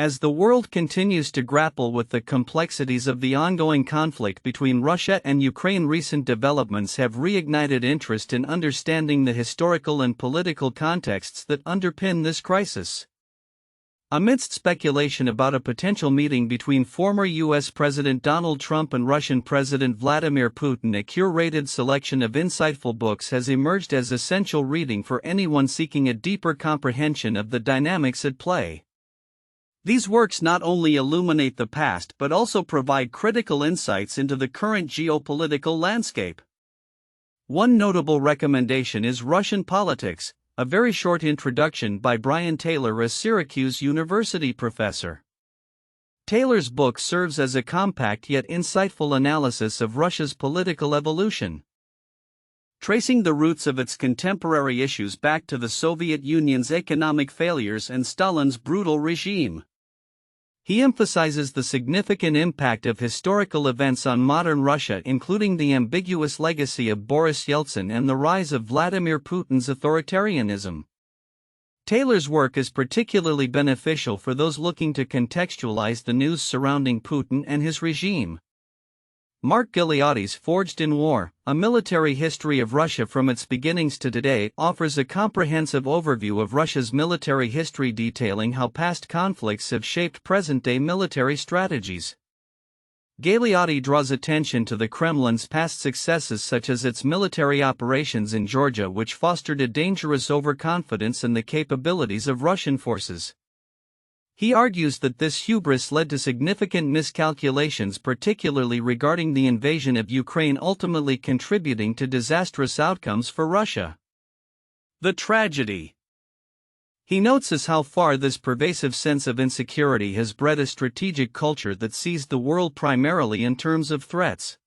As the world continues to grapple with the complexities of the ongoing conflict between Russia and Ukraine, recent developments have reignited interest in understanding the historical and political contexts that underpin this crisis. Amidst speculation about a potential meeting between former U.S. President Donald Trump and Russian President Vladimir Putin, a curated selection of insightful books has emerged as essential reading for anyone seeking a deeper comprehension of the dynamics at play. These works not only illuminate the past but also provide critical insights into the current geopolitical landscape. One notable recommendation is Russian Politics, a very short introduction by Brian Taylor, a Syracuse University professor. Taylor's book serves as a compact yet insightful analysis of Russia's political evolution, tracing the roots of its contemporary issues back to the Soviet Union's economic failures and Stalin's brutal regime. He emphasizes the significant impact of historical events on modern Russia, including the ambiguous legacy of Boris Yeltsin and the rise of Vladimir Putin's authoritarianism. Taylor's work is particularly beneficial for those looking to contextualize the news surrounding Putin and his regime. Mark Giliotti's Forged in War, A Military History of Russia from its Beginnings to Today, offers a comprehensive overview of Russia's military history, detailing how past conflicts have shaped present-day military strategies. Galeotti draws attention to the Kremlin's past successes, such as its military operations in Georgia, which fostered a dangerous overconfidence in the capabilities of Russian forces. He argues that this hubris led to significant miscalculations, particularly regarding the invasion of Ukraine, ultimately contributing to disastrous outcomes for Russia. The tragedy, he notes, is how far this pervasive sense of insecurity has bred a strategic culture that sees the world primarily in terms of threats.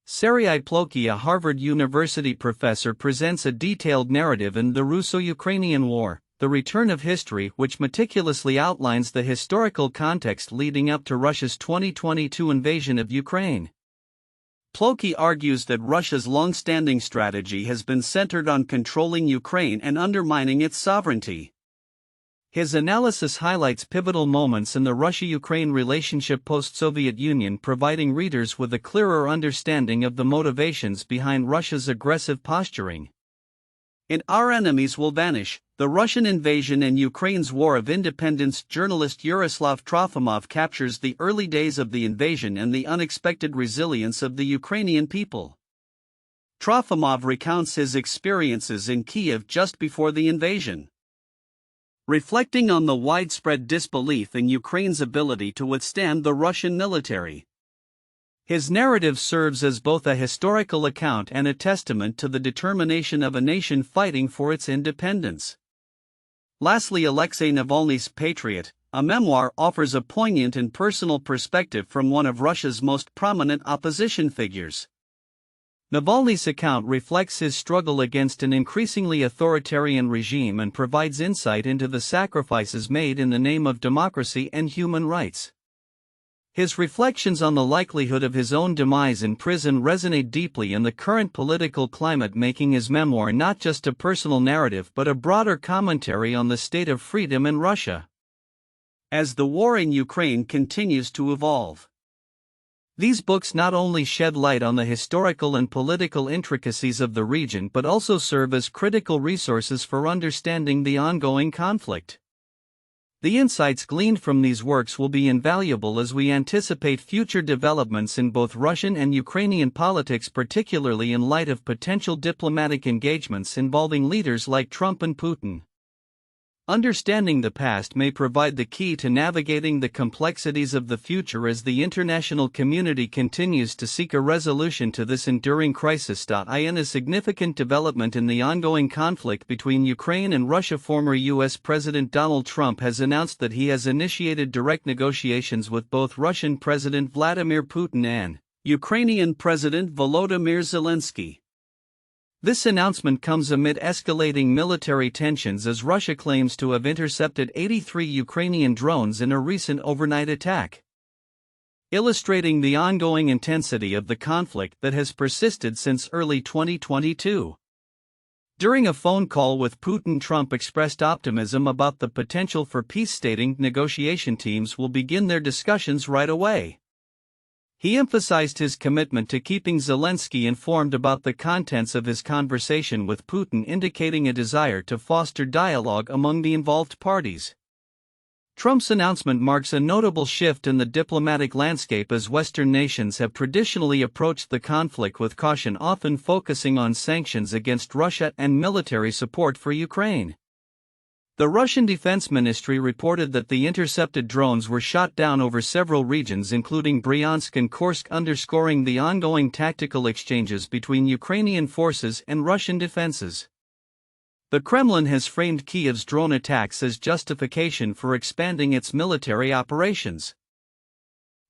Serhii Plokhy, a Harvard University professor, presents a detailed narrative in The Russo-Ukrainian War, The Return of History, which meticulously outlines the historical context leading up to Russia's 2022 invasion of Ukraine. Plokhy argues that Russia's long-standing strategy has been centered on controlling Ukraine and undermining its sovereignty. His analysis highlights pivotal moments in the Russia-Ukraine relationship post-Soviet Union, providing readers with a clearer understanding of the motivations behind Russia's aggressive posturing. In Our Enemies Will Vanish, The Russian Invasion and Ukraine's War of Independence, journalist Yaroslav Trofimov captures the early days of the invasion and the unexpected resilience of the Ukrainian people. Trofimov recounts his experiences in Kiev just before the invasion, reflecting on the widespread disbelief in Ukraine's ability to withstand the Russian military. His narrative serves as both a historical account and a testament to the determination of a nation fighting for its independence. Lastly, Alexei Navalny's Patriot, a memoir, offers a poignant and personal perspective from one of Russia's most prominent opposition figures. Navalny's account reflects his struggle against an increasingly authoritarian regime and provides insight into the sacrifices made in the name of democracy and human rights. His reflections on the likelihood of his own demise in prison resonate deeply in the current political climate, making his memoir not just a personal narrative but a broader commentary on the state of freedom in Russia as the war in Ukraine continues to evolve. These books not only shed light on the historical and political intricacies of the region but also serve as critical resources for understanding the ongoing conflict. The insights gleaned from these works will be invaluable as we anticipate future developments in both Russian and Ukrainian politics, particularly in light of potential diplomatic engagements involving leaders like Trump and Putin. Understanding the past may provide the key to navigating the complexities of the future as the international community continues to seek a resolution to this enduring crisis. In a significant development in the ongoing conflict between Ukraine and Russia, former U.S. President Donald Trump has announced that he has initiated direct negotiations with both Russian President Vladimir Putin and Ukrainian President Volodymyr Zelensky. This announcement comes amid escalating military tensions as Russia claims to have intercepted 83 Ukrainian drones in a recent overnight attack, illustrating the ongoing intensity of the conflict that has persisted since early 2022. During a phone call with Putin, Trump expressed optimism about the potential for peace, stating negotiation teams will begin their discussions right away. He emphasized his commitment to keeping Zelensky informed about the contents of his conversation with Putin, indicating a desire to foster dialogue among the involved parties. Trump's announcement marks a notable shift in the diplomatic landscape, as Western nations have traditionally approached the conflict with caution, often focusing on sanctions against Russia and military support for Ukraine. The Russian Defense Ministry reported that the intercepted drones were shot down over several regions, including Bryansk and Kursk, underscoring the ongoing tactical exchanges between Ukrainian forces and Russian defenses. The Kremlin has framed Kyiv's drone attacks as justification for expanding its military operations,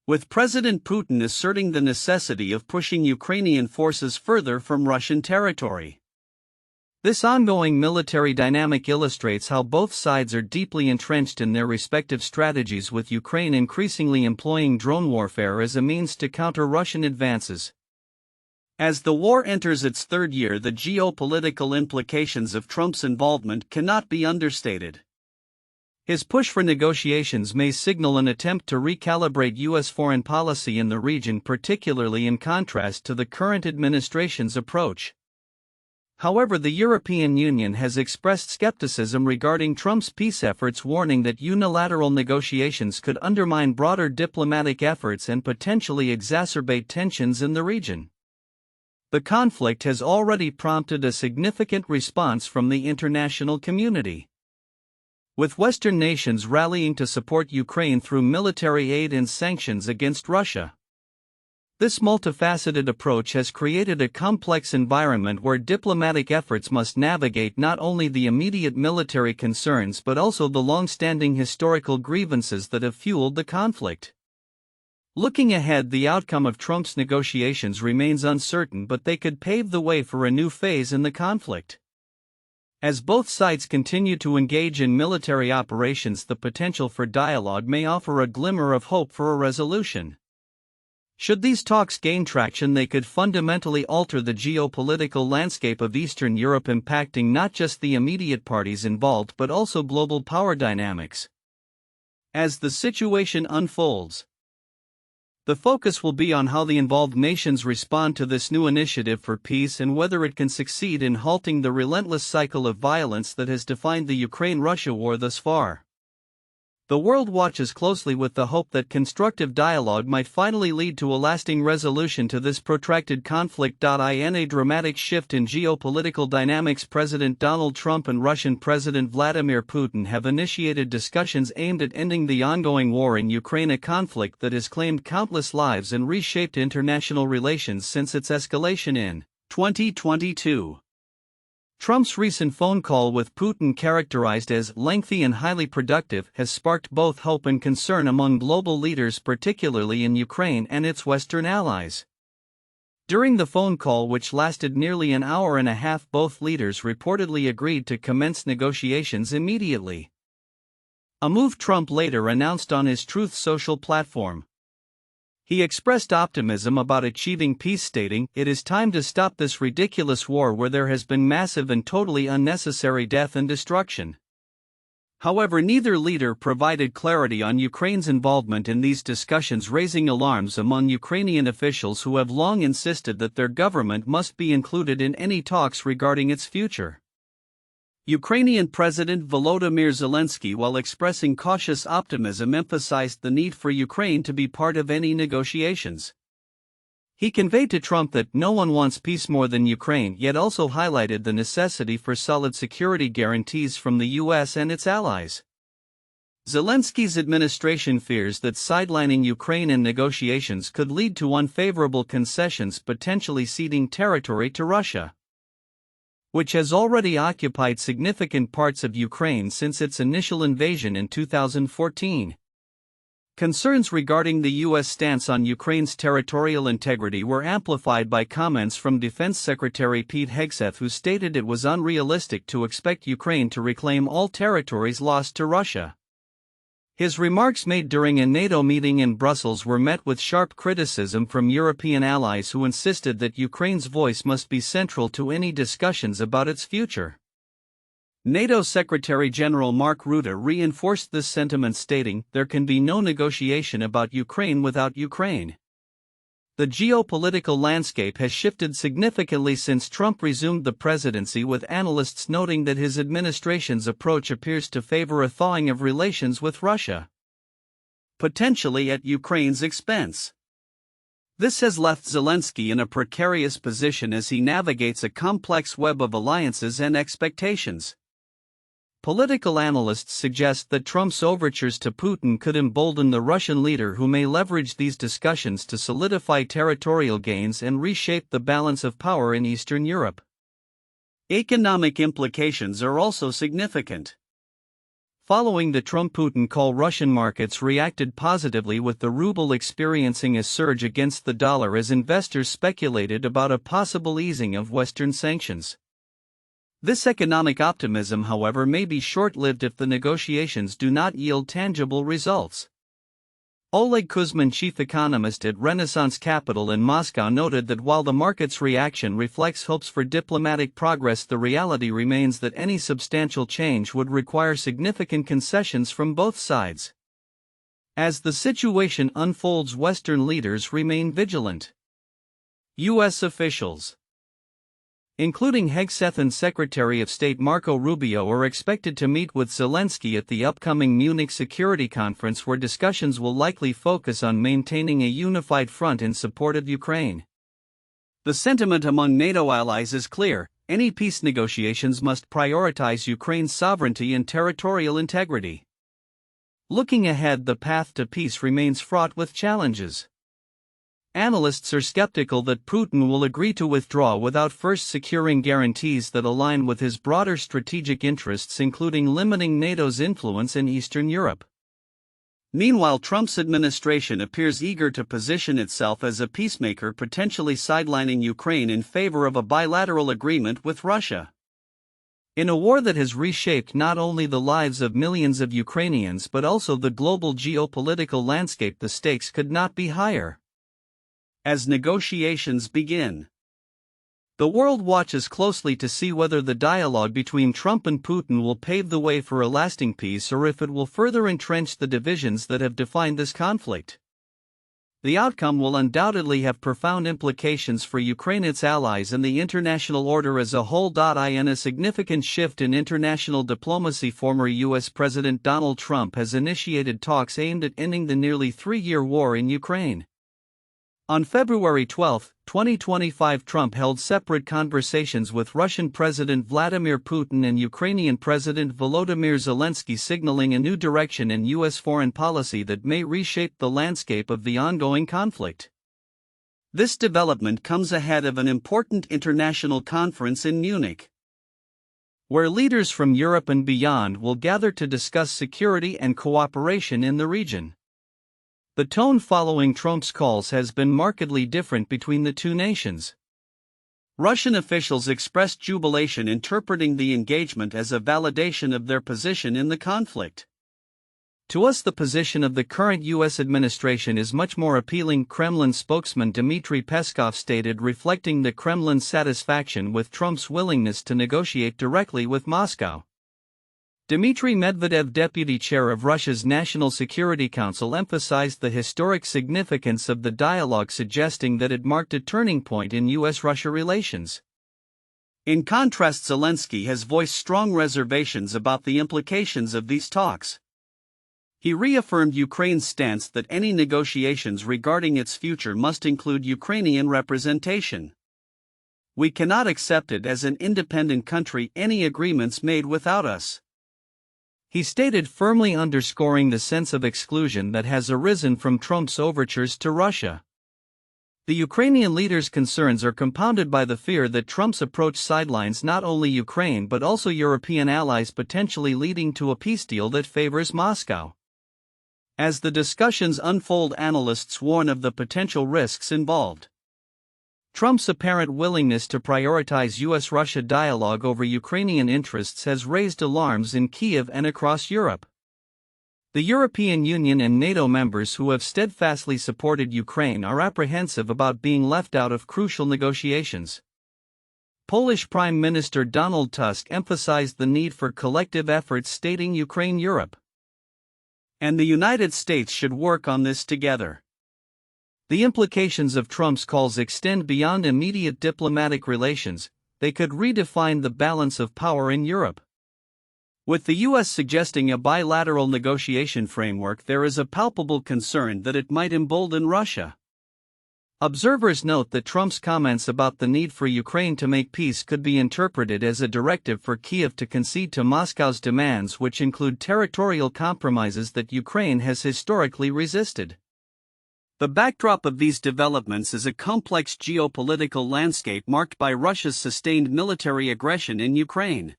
with President Putin asserting the necessity of pushing Ukrainian forces further from Russian territory. This ongoing military dynamic illustrates how both sides are deeply entrenched in their respective strategies, with Ukraine increasingly employing drone warfare as a means to counter Russian advances. As the war enters its third year, the geopolitical implications of Trump's involvement cannot be understated. His push for negotiations may signal an attempt to recalibrate U.S. foreign policy in the region, particularly in contrast to the current administration's approach. However, the European Union has expressed skepticism regarding Trump's peace efforts, warning that unilateral negotiations could undermine broader diplomatic efforts and potentially exacerbate tensions in the region. The conflict has already prompted a significant response from the international community, with Western nations rallying to support Ukraine through military aid and sanctions against Russia. This multifaceted approach has created a complex environment where diplomatic efforts must navigate not only the immediate military concerns but also the long-standing historical grievances that have fueled the conflict. Looking ahead, the outcome of Trump's negotiations remains uncertain, but they could pave the way for a new phase in the conflict. As both sides continue to engage in military operations, the potential for dialogue may offer a glimmer of hope for a resolution. Should these talks gain traction, they could fundamentally alter the geopolitical landscape of Eastern Europe, impacting not just the immediate parties involved but also global power dynamics. As the situation unfolds, the focus will be on how the involved nations respond to this new initiative for peace and whether it can succeed in halting the relentless cycle of violence that has defined the Ukraine-Russia war thus far. The world watches closely with the hope that constructive dialogue might finally lead to a lasting resolution to this protracted conflict. In a dramatic shift in geopolitical dynamics, President Donald Trump and Russian President Vladimir Putin have initiated discussions aimed at ending the ongoing war in Ukraine, a conflict that has claimed countless lives and reshaped international relations since its escalation in 2022. Trump's recent phone call with Putin, characterized as lengthy and highly productive, has sparked both hope and concern among global leaders, particularly in Ukraine and its Western allies. During the phone call, which lasted nearly an hour and a half, both leaders reportedly agreed to commence negotiations immediately, a move Trump later announced on his Truth Social platform. He expressed optimism about achieving peace, stating, "It is time to stop this ridiculous war where there has been massive and totally unnecessary death and destruction." However, neither leader provided clarity on Ukraine's involvement in these discussions, raising alarms among Ukrainian officials who have long insisted that their government must be included in any talks regarding its future. Ukrainian President Volodymyr Zelensky, while expressing cautious optimism, emphasized the need for Ukraine to be part of any negotiations. He conveyed to Trump that no one wants peace more than Ukraine, yet also highlighted the necessity for solid security guarantees from the U.S. and its allies. Zelensky's administration fears that sidelining Ukraine in negotiations could lead to unfavorable concessions, potentially ceding territory to Russia, which has already occupied significant parts of Ukraine since its initial invasion in 2014. Concerns regarding the U.S. stance on Ukraine's territorial integrity were amplified by comments from Defense Secretary Pete Hegseth, who stated it was unrealistic to expect Ukraine to reclaim all territories lost to Russia. His remarks made during a NATO meeting in Brussels were met with sharp criticism from European allies who insisted that Ukraine's voice must be central to any discussions about its future. NATO Secretary-General Mark Rutte reinforced this sentiment, stating, "There can be no negotiation about Ukraine without Ukraine." The geopolitical landscape has shifted significantly since Trump resumed the presidency, with analysts noting that his administration's approach appears to favor a thawing of relations with Russia, potentially at Ukraine's expense. This has left Zelensky in a precarious position as he navigates a complex web of alliances and expectations. Political analysts suggest that Trump's overtures to Putin could embolden the Russian leader, who may leverage these discussions to solidify territorial gains and reshape the balance of power in Eastern Europe. Economic implications are also significant. Following the Trump-Putin call, Russian markets reacted positively, with the ruble experiencing a surge against the dollar as investors speculated about a possible easing of Western sanctions. This economic optimism, however, may be short-lived if the negotiations do not yield tangible results. Oleg Kuzmin, chief economist at Renaissance Capital in Moscow, noted that while the market's reaction reflects hopes for diplomatic progress, the reality remains that any substantial change would require significant concessions from both sides. As the situation unfolds, Western leaders remain vigilant. U.S. officials, including Hegseth Secretary of State Marco Rubio, are expected to meet with Zelensky at the upcoming Munich Security Conference, where discussions will likely focus on maintaining a unified front in support of Ukraine. The sentiment among NATO allies is clear: any peace negotiations must prioritize Ukraine's sovereignty and territorial integrity. Looking ahead, the path to peace remains fraught with challenges. Analysts are skeptical that Putin will agree to withdraw without first securing guarantees that align with his broader strategic interests, including limiting NATO's influence in Eastern Europe. Meanwhile, Trump's administration appears eager to position itself as a peacemaker, potentially sidelining Ukraine in favor of a bilateral agreement with Russia. In a war that has reshaped not only the lives of millions of Ukrainians but also the global geopolitical landscape, the stakes could not be higher. As negotiations begin, the world watches closely to see whether the dialogue between Trump and Putin will pave the way for a lasting peace, or if it will further entrench the divisions that have defined this conflict. The outcome will undoubtedly have profound implications for Ukraine, its allies, and the international order as a whole. In a significant shift in international diplomacy, former U.S. President Donald Trump has initiated talks aimed at ending the nearly 3-year war in Ukraine. On February 12, 2025, Trump held separate conversations with Russian President Vladimir Putin and Ukrainian President Volodymyr Zelensky, signaling a new direction in U.S. foreign policy that may reshape the landscape of the ongoing conflict. This development comes ahead of an important international conference in Munich, where leaders from Europe and beyond will gather to discuss security and cooperation in the region. The tone following Trump's calls has been markedly different between the two nations. Russian officials expressed jubilation, interpreting the engagement as a validation of their position in the conflict. "To us, the position of the current U.S. administration is much more appealing," Kremlin spokesman Dmitry Peskov stated, reflecting the Kremlin's satisfaction with Trump's willingness to negotiate directly with Moscow. Dmitry Medvedev, deputy chair of Russia's National Security Council, emphasized the historic significance of the dialogue, suggesting that it marked a turning point in U.S.-Russia relations. In contrast, Zelensky has voiced strong reservations about the implications of these talks. He reaffirmed Ukraine's stance that any negotiations regarding its future must include Ukrainian representation. "We cannot accept it as an independent country, any agreements made without us," he stated, firmly underscoring the sense of exclusion that has arisen from Trump's overtures to Russia. The Ukrainian leader's concerns are compounded by the fear that Trump's approach sidelines not only Ukraine but also European allies, potentially leading to a peace deal that favors Moscow. As the discussions unfold, analysts warn of the potential risks involved. Trump's apparent willingness to prioritize U.S.-Russia dialogue over Ukrainian interests has raised alarms in Kyiv and across Europe. The European Union and NATO members who have steadfastly supported Ukraine are apprehensive about being left out of crucial negotiations. Polish Prime Minister Donald Tusk emphasized the need for collective efforts, stating Ukraine, Europe, and the United States should work on this together. The implications of Trump's calls extend beyond immediate diplomatic relations. They could redefine the balance of power in Europe. With the U.S. suggesting a bilateral negotiation framework, there is a palpable concern that it might embolden Russia. Observers note that Trump's comments about the need for Ukraine to make peace could be interpreted as a directive for Kyiv to concede to Moscow's demands, which include territorial compromises that Ukraine has historically resisted. The backdrop of these developments is a complex geopolitical landscape marked by Russia's sustained military aggression in Ukraine.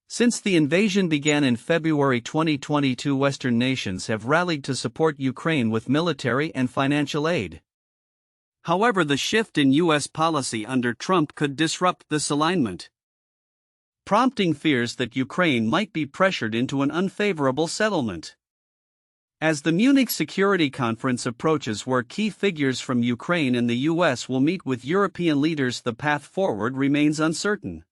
Since the invasion began in February 2022, Western nations have rallied to support Ukraine with military and financial aid. However, the shift in U.S. policy under Trump could disrupt this alignment, prompting fears that Ukraine might be pressured into an unfavorable settlement. As the Munich Security Conference approaches, where key figures from Ukraine and the U.S. will meet with European leaders, the path forward remains uncertain.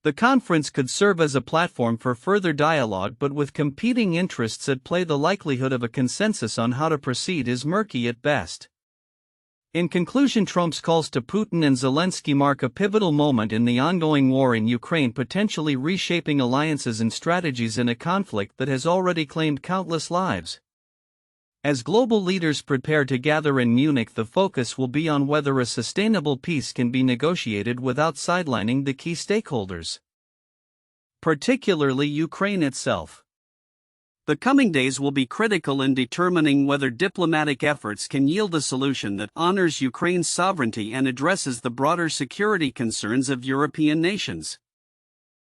The conference could serve as a platform for further dialogue, but with competing interests at play, the likelihood of a consensus on how to proceed is murky at best. In conclusion, Trump's calls to Putin and Zelensky mark a pivotal moment in the ongoing war in Ukraine, potentially reshaping alliances and strategies in a conflict that has already claimed countless lives. As global leaders prepare to gather in Munich, the focus will be on whether a sustainable peace can be negotiated without sidelining the key stakeholders, particularly Ukraine itself. The coming days will be critical in determining whether diplomatic efforts can yield a solution that honors Ukraine's sovereignty and addresses the broader security concerns of European nations.